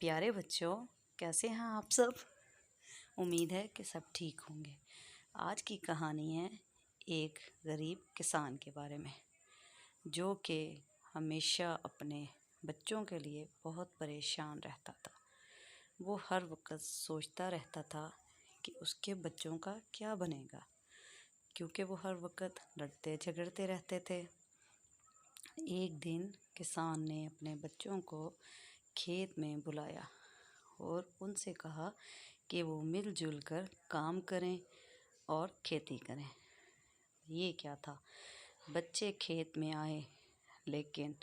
प्यारे बच्चों, कैसे हैं आप सब। उम्मीद है कि सब ठीक होंगे। आज की कहानी है एक गरीब किसान के बारे में, जो कि हमेशा अपने बच्चों के लिए बहुत परेशान रहता था। वो हर वक्त सोचता रहता था कि उसके बच्चों का क्या बनेगा, क्योंकि वो हर वक्त लड़ते झगड़ते रहते थे। एक दिन किसान ने अपने बच्चों को खेत में बुलाया और उनसे कहा कि वो मिलजुल कर काम करें और खेती करें। ये क्या था, बच्चे खेत में आए, लेकिन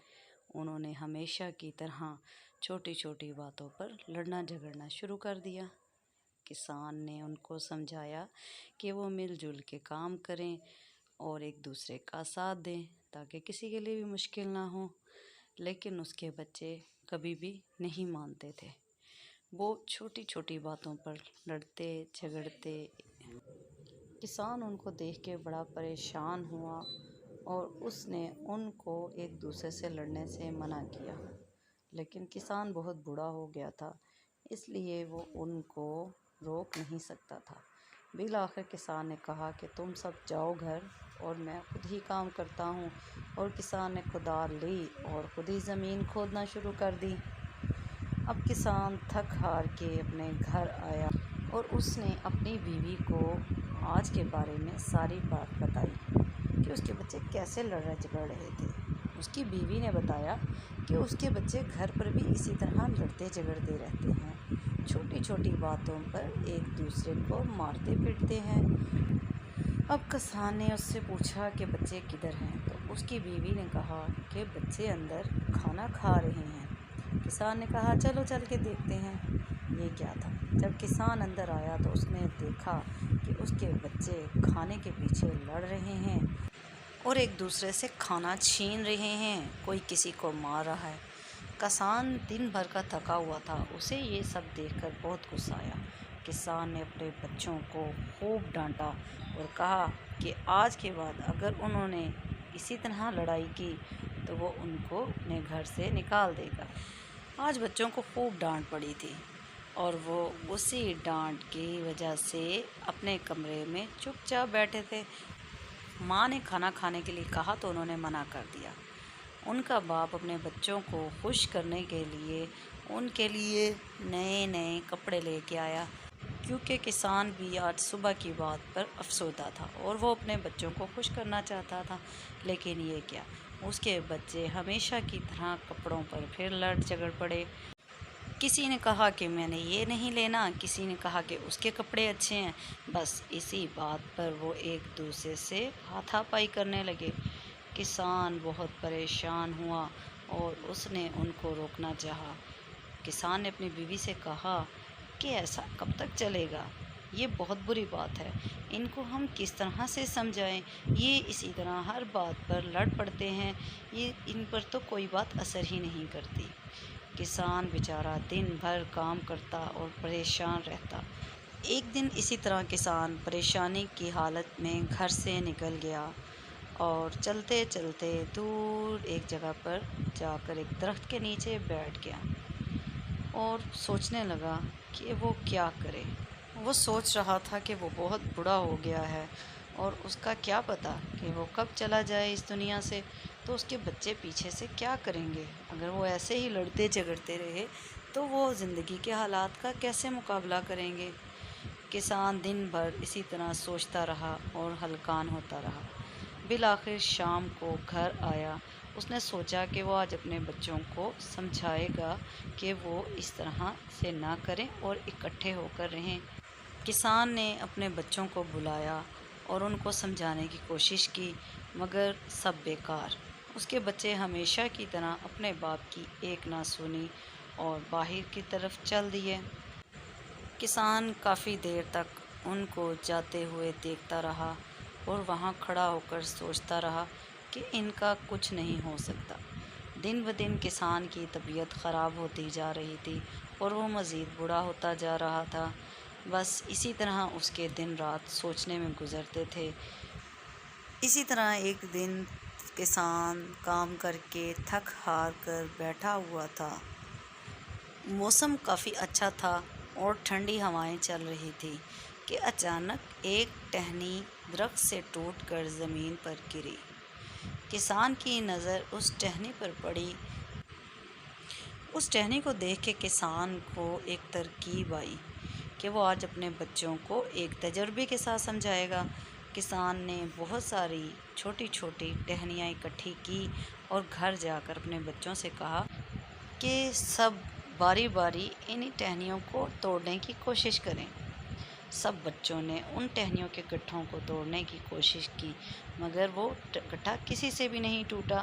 उन्होंने हमेशा की तरह छोटी छोटी बातों पर लड़ना झगड़ना शुरू कर दिया। किसान ने उनको समझाया कि वो मिलजुल के काम करें और एक दूसरे का साथ दें ताकि किसी के लिए भी मुश्किल ना हो, लेकिन उसके बच्चे कभी भी नहीं मानते थे। वो छोटी छोटी बातों पर लड़ते झगड़ते। किसान उनको देख के बड़ा परेशान हुआ और उसने उनको एक दूसरे से लड़ने से मना किया, लेकिन किसान बहुत बूढ़ा हो गया था, इसलिए वो उनको रोक नहीं सकता था। बिल आखिर किसान ने कहा कि तुम सब जाओ घर और मैं खुद ही काम करता हूँ। और किसान ने कुदाल ली और खुद ही ज़मीन खोदना शुरू कर दी। अब किसान थक हार के अपने घर आया और उसने अपनी बीवी को आज के बारे में सारी बात बताई कि उसके बच्चे कैसे लड़ झगड़ रहे थे। उसकी बीवी ने बताया कि उसके बच्चे घर पर भी इसी तरह लड़ते झगड़ते रहते हैं, छोटी छोटी बातों पर एक दूसरे को मारते पीटते हैं। अब किसान ने उससे पूछा कि बच्चे किधर हैं, तो उसकी बीवी ने कहा कि बच्चे अंदर खाना खा रहे हैं। किसान ने कहा चलो चल के देखते हैं ये क्या था। जब किसान अंदर आया तो उसने देखा कि उसके बच्चे खाने के पीछे लड़ रहे हैं और एक दूसरे से खाना छीन रहे हैं, कोई किसी को मार रहा है। किसान दिन भर का थका हुआ था, उसे ये सब देखकर बहुत गुस्सा आया। किसान ने अपने बच्चों को खूब डांटा और कहा कि आज के बाद अगर उन्होंने इसी तरह लड़ाई की तो वो उनको अपने घर से निकाल देगा। आज बच्चों को खूब डांट पड़ी थी और वो उसी डांट की वजह से अपने कमरे में चुपचाप बैठे थे। माँ ने खाना खाने के लिए कहा तो उन्होंने मना कर दिया। उनका बाप अपने बच्चों को खुश करने के लिए उनके लिए नए नए कपड़े लेके आया, क्योंकि किसान भी आज सुबह की बात पर अफसोदा था और वो अपने बच्चों को खुश करना चाहता था। लेकिन ये क्या, उसके बच्चे हमेशा की तरह कपड़ों पर फिर लड़ झगड़ पड़े। किसी ने कहा कि मैंने ये नहीं लेना, किसी ने कहा कि उसके कपड़े अच्छे हैं। बस इसी बात पर वो एक दूसरे से हाथापाई करने लगे। किसान बहुत परेशान हुआ और उसने उनको रोकना चाहा। किसान ने अपनी बीवी से कहा कि ऐसा कब तक चलेगा, ये बहुत बुरी बात है, इनको हम किस तरह से समझाएं। ये इसी तरह हर बात पर लड़ पड़ते हैं, ये इन पर तो कोई बात असर ही नहीं करती। किसान बेचारा दिन भर काम करता और परेशान रहता। एक दिन इसी तरह किसान परेशानी की हालत में घर से निकल गया और चलते चलते दूर एक जगह पर जाकर एक दरख्त के नीचे बैठ गया और सोचने लगा कि वो क्या करे। वो सोच रहा था कि वो बहुत बूढ़ा हो गया है और उसका क्या पता कि वो कब चला जाए इस दुनिया से, तो उसके बच्चे पीछे से क्या करेंगे। अगर वो ऐसे ही लड़ते झगड़ते रहे तो वो ज़िंदगी के हालात का कैसे मुकाबला करेंगे। किसान दिन भर इसी तरह सोचता रहा और हलकान होता रहा। बिल आखिर शाम को घर आया। उसने सोचा कि वो आज अपने बच्चों को समझाएगा कि वो इस तरह से ना करें और इकट्ठे होकर रहें। किसान ने अपने बच्चों को बुलाया और उनको समझाने की कोशिश की, मगर सब बेकार। उसके बच्चे हमेशा की तरह अपने बाप की एक ना सुनी और बाहर की तरफ चल दिए। किसान काफ़ी देर तक उनको जाते हुए देखता रहा और वहाँ खड़ा होकर सोचता रहा कि इनका कुछ नहीं हो सकता। दिन ब दिन किसान की तबीयत ख़राब होती जा रही थी और वो मज़ीद बूढ़ा होता जा रहा था। बस इसी तरह उसके दिन रात सोचने में गुज़रते थे। इसी तरह एक दिन किसान काम करके थक हार कर बैठा हुआ था। موسم کافی اچھا تھا اور ٹھنڈی ہوائیں چل رہی تھی کہ اچانک ایک ٹہنی درخت سے ٹوٹ کر زمین پر گری۔ کسان کی نظر اس ٹہنی پر پڑی۔ اس ٹہنی کو دیکھ کے کسان کو ایک ترکیب آئی کہ وہ آج اپنے بچوں کو ایک تجربے کے ساتھ سمجھائے گا۔ کسان نے بہت ساری چھوٹی چھوٹی ٹہنیاں اکٹھی کی اور گھر جا کر اپنے بچوں سے کہا کہ سب باری باری انہی ٹہنیوں کو توڑنے کی کوشش کریں۔ سب بچوں نے ان ٹہنیوں کے گٹھوں کو توڑنے کی کوشش کی مگر وہ گٹھا کسی سے بھی نہیں ٹوٹا۔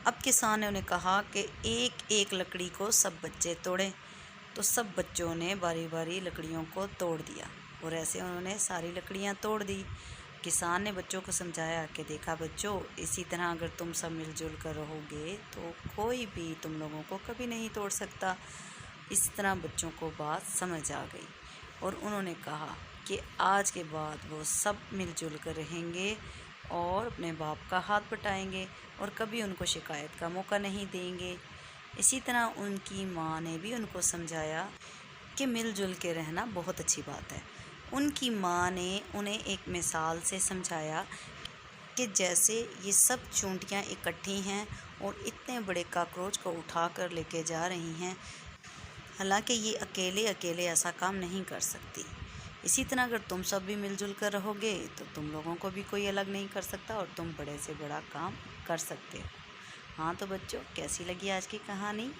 اب کسان نے انہیں کہا کہ ایک ایک لکڑی کو سب بچے توڑیں، تو سب بچوں نے باری باری لکڑیوں کو توڑ دیا اور ایسے انہوں نے ساری لکڑیاں توڑ دی۔ کسان نے بچوں کو سمجھایا کہ دیکھا بچوں، اسی طرح اگر تم سب مل جل کر رہو گے تو کوئی بھی تم لوگوں کو کبھی نہیں توڑ سکتا۔ اسی طرح بچوں کو بات سمجھ آ گئی اور انہوں نے کہا کہ آج کے بعد وہ سب مل جل کر رہیں گے اور اپنے باپ کا ہاتھ بٹائیں گے اور کبھی ان کو شکایت کا موقع نہیں دیں گے۔ اسی طرح ان کی ماں نے بھی ان کو سمجھایا کہ مل جل کے رہنا بہت اچھی بات ہے۔ ان کی ماں نے انہیں ایک مثال سے سمجھایا کہ جیسے یہ سب چونٹیاں اکٹھی ہیں اور اتنے بڑے کاکروچ کو اٹھا کر لے کے جا رہی ہیں، حالانکہ یہ اکیلے اکیلے ایسا کام نہیں کر سکتی۔ اسی طرح اگر تم سب بھی مل جل کر رہو گے تو تم لوگوں کو بھی کوئی الگ نہیں کر سکتا اور تم بڑے سے بڑا کام کر سکتے ہو۔ ہاں تو بچوں، کیسی لگی آج کی کہانی؟